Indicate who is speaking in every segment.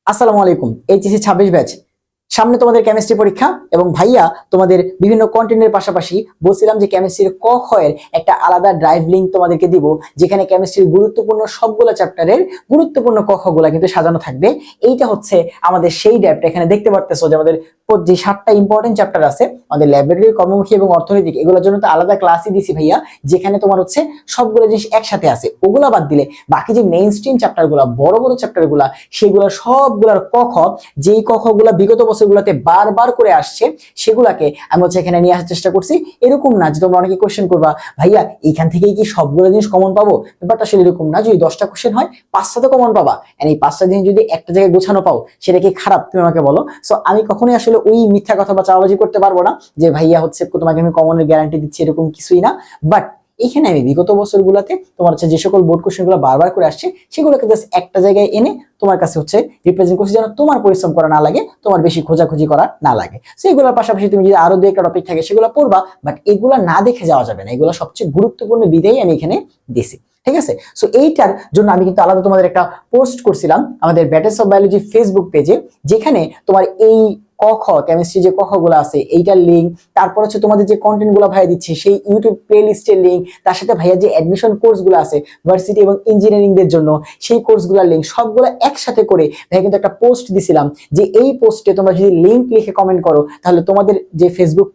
Speaker 1: আসসালামু আলাইকুম। HSC 26 batch, সামনে তোমাদের কেমিস্ট্রি পরীক্ষা এবং ভাইয়া তোমাদের বিভিন্ন কন্টেন্টের পাশাপাশি বলছিলাম যে কেমিস্ট্রির ক খ এর একটা আলাদা ড্রাইভ লিংক তোমাদেরকে দিব, যেখানে কেমিস্ট্রির গুরুত্বপূর্ণ সবগুলো চ্যাপ্টারের গুরুত্বপূর্ণ ক খ গুলা কিন্তু সাজানো থাকবে। এইটা হচ্ছে আমাদের সেই ড্রাইভটা। এখানে দেখতে পারতেছো যে আমাদের যে 7টা ইম্পর্টেন্ট চ্যাপ্টার আছে, আমাদের ল্যাবরেটরি, কর্মমুখী এবং অর্থনৈতিক, এগুলোর জন্য তো আলাদা ক্লাসই দিছি ভাইয়া, যেখানে তোমার হচ্ছে সবগুলো জিনিস একসাথে আছে। ওগুলা বাদ দিলে বাকি যে মেইন স্ট্রিম চ্যাপ্টার গুলা, বড় বড় চ্যাপ্টার গুলা, সেগুলো সবগুলার ক খ, যেই ক খ গুলা বিগত বছরগুলোতে বারবার করে আসছে, সেগুলাকে আমি হচ্ছে এখানে নিয়ে আসার চেষ্টা করছি। এরকম না যে তোমরা অনেকে কোশ্চেন করবা ভাইয়া এইখান থেকেই কি সবগুলো জিনিস কমন পাবো, ব্যাপারটা আসলে এরকম না। যদি 10টা কোশ্চেন হয় 5টা তো কমন পাবা, এই 5টা জিনিস যদি একটা জায়গায় গোছানো পাও, সেটা কি খারাপ? তুমি আমাকে বলো। সো আমি কখনোই আসলে ওই মিথ্যা কথা বা চাওয়াবাজি করতে পারবো না যে ভাইয়া হচ্ছে তোমাকে আমি কমনের গ্যারান্টি দিচ্ছি, এরকম কিছুই না। বাট এইখানে আমি বিগত বছরগুলোতে তোমার হচ্ছে যে সকল বোর্ড কোশ্চেন গুলো বারবার করে আসছে, সেগুলোকে জাস্ট একটা জায়গায় এনে তোমার কাছে হচ্ছে রিপ্রেজেন্ট করছি, যেন তোমার পরিশ্রম করা না লাগে, তোমার বেশি খোঁজাখুঁজি করা না লাগে। সেইগুলোর পাশাপাশি তুমি যদি আরো 2-একটা টপিক থাকে সেগুলো পড়বা, বাট এগুলা না দেখে যাওয়া যাবে না। এগুলো সবচেয়ে গুরুত্বপূর্ণ বিধায় আমি এখানে দিছি, ঠিক আছে? সো এইটার জন্য আমি কিন্তু আলাদা তোমাদের একটা পোস্ট করছিলাম আমাদের ব্যাটেলস অফ বায়োলজি ফেসবুক পেজে, যেখানে তোমার এই ক খ কেমিস্ট্রি যে ক খ গুলো আছে এইটার লিঙ্ক, তারপর হচ্ছে তোমাদের যে কন্টেন্ট গুলো ভাইয়া দিচ্ছে সেই ইউটিউব প্লে লিস্টের লিঙ্ক, তার সাথে ভাইয়া যে অ্যাডমিশন কোর্স গুলো আছে ভার্সিটি এবং ইঞ্জিনিয়ারিং দের জন্য, সেই কোর্স গুলোর লিঙ্ক সবগুলো একসাথে করে ভাইয়া কিন্তু একটা পোস্ট দিছিলাম, যে এই পোস্টে তোমরা যদি লিঙ্ক লিখে কমেন্ট করো, তাহলে তোমাদের যে ফেসবুক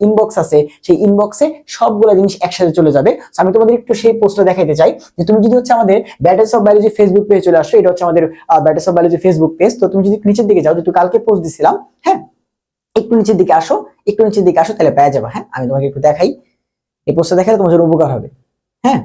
Speaker 1: ইনবক্স আছে, সেই ইনবক্সে সবগুলো জিনিস একসাথে চলে যাবে। আমি তোমাদের একটু সেই পোস্টটা দেখাইতে চাই, যে তুমি যদি হচ্ছে আমাদের ব্যাটেলস অফ বায়োলজি ফেসবুক পেজে চলে আসো, এটা হচ্ছে আমাদের battles of biology Facebook page. তো তুমি যদি নিচের দিকে যাও, যেহেতু কালকে পোস্ট দিছিলাম, হ্যাঁ, একটু নিচের দিকে আসো, একটু নিচের দিকে আসো, তাহলে পেয়ে যাবে। হ্যাঁ, আমি তোমাকে একটু দেখাই, এই পোস্টটা দেখালে তোমার জন্য উপকার হবে। হ্যাঁ,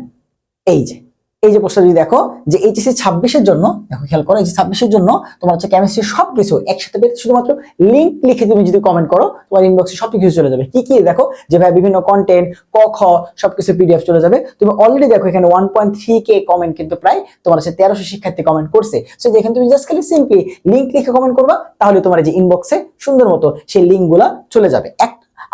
Speaker 1: এই যে পোস্টটা যদি দেখো, যে এইচএসসি 26-এর জন্য, দেখো খেয়াল করো, এইচএসসি 26-এর জন্য তোমার হচ্ছে কেমিস্ট্রি সবকিছু একসাথে পেতে, শুধুমাত্র লিঙ্ক লিখে তুমি যদি কমেন্ট করো, তোমার ইনবক্সে সবকিছু চলে যাবে। কি কি দেখো, যে ভাই বিভিন্ন কন্টেন্ট, ক খ সবকিছু পিডিএফ চলে যাবে। তুমি অলরেডি দেখো এখানে 1.3K কমেন্ট কিন্তু প্রায় তোমার হচ্ছে 1300 শিক্ষার্থী কমেন্ট করছে। সো যেখানে তুমি জাস্ট খালি সিম্পলি লিঙ্ক লিখে কমেন্ট করবা, তাহলে তোমার যে ইনবক্সে সুন্দর মতো সেই লিঙ্ক গুলা চলে যাবে।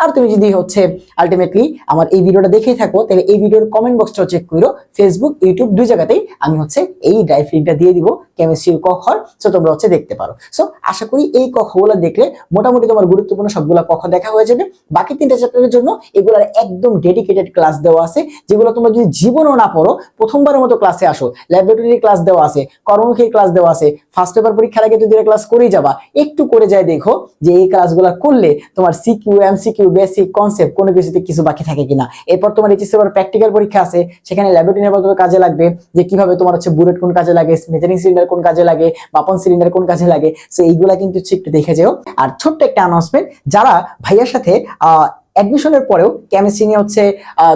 Speaker 1: আর তুমি যদি হচ্ছে আলটিমেটলি আমার এই ভিডিওটা দেখেই থাকো, তাহলে এই ভিডিওর কমেন্ট বক্সটা চেক করো, ফেসবুক, ইউটিউব দুই জায়গাতেই আমি হচ্ছে এই ড্রাইভ লিঙ্কটা দিয়ে দিব কেমিস্ট্রির ক খ। সো তোমরা হচ্ছে দেখতে পারো। সো আশা করি এই ক খ গুলো দেখলে মোটামুটি তোমার গুরুত্বপূর্ণ সবগুলা ক খ দেখা হয়ে যাবে। বাকি 3টা চ্যাপ্টারের জন্য এগুলার একদম ডেডিকেটেড ক্লাস দেওয়া আছে, যেগুলো তোমরা যদি জীবনও না পড়ো, প্রথমবারের মতো ক্লাসে আসো, ল্যাবরেটরি ক্লাস দেওয়া আছে, কর্মমুখীর ক্লাস দেওয়া আছে, ফার্স্ট পেপার পরীক্ষার আগে তুমি ক্লাস করেই যাবা। একটু করে যায় দেখো যে এই ক্লাসগুলো করলে তোমার সিকিউ, এমসিকিউ, বেসিক কনসেপ্ট কোনো কিছুতে কিছু বাকি থাকে কিনা। এরপর তোমার এইচএসসি এর প্র্যাকটিক্যাল পরীক্ষা আছে, সেখানে ল্যাবরেটরি নিয়ে কাজে লাগবে, যে কিভাবে তোমার হচ্ছে বুলেট কোন কাজে লাগে, মেজারিং সিলিন্ডার কোন কাজে লাগে, মাপন সিলিন্ডার কোন কাজে লাগে। সো এইগুলা কিন্তু একটু দেখে যেও। আর ছোট্ট একটা অ্যানাউন্সমেন্ট, যারা ভাইয়ার সাথে অ্যাডমিশনের পরেও কেমিস্ট্রি নিয়ে হচ্ছে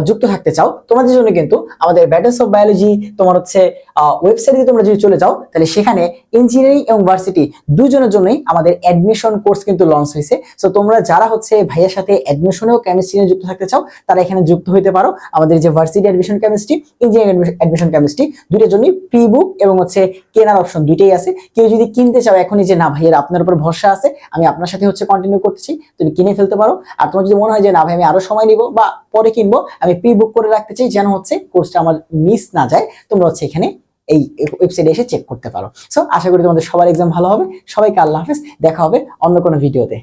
Speaker 1: যুক্ত থাকতে চাও, তোমাদের জন্য কিন্তু আমাদের ব্যাটেলস অফ বায়োলজি তোমার হচ্ছে ওয়েবসাইটে তোমরা যদি চলে যাও, তাহলে সেখানে ইঞ্জিনিয়ারিং এবং ভার্সিটি দুজনের জন্যই আমাদের অ্যাডমিশন কোর্স কিন্তু লঞ্চ হয়েছে। সো তোমরা যারা হচ্ছে ভাইয়ের সাথে অ্যাডমিশনেও কেমিস্ট্রি নিয়ে যুক্ত থাকতে চাও, তারা এখানে যুক্ত হইতে পারো। আমাদের যে varsity admission chemistry, engineering admission chemistry, দুটোর জন্যই প্রি বুক এবং হচ্ছে কেনার অপশন দুইটাই আছে। কেউ যদি কিনতে চাও এখনই, যে না ভাইয়ের আপনার উপর ভরসা আছে, আমি আপনার সাথে হচ্ছে কন্টিনিউ করতেছি, তুমি কিনে ফেলতে পারো। আর তোমার যদি মনে হয় যে না ভাই আমি আরো সময় নিব বা পরে কিনবো, আমি প্রি বুক করে রাখতে চাই, যেন হচ্ছে কোর্সটা আমার মিস না যায়, তোমরা হচ্ছে এখানে এই ওয়েবসাইটে এসে চেক করতে পারো। সো আশা করি তোমাদের সবার এক্সাম ভালো হবে। সবাইকে আল্লাহ হাফেজ, দেখা হবে অন্য কোনো ভিডিওতে।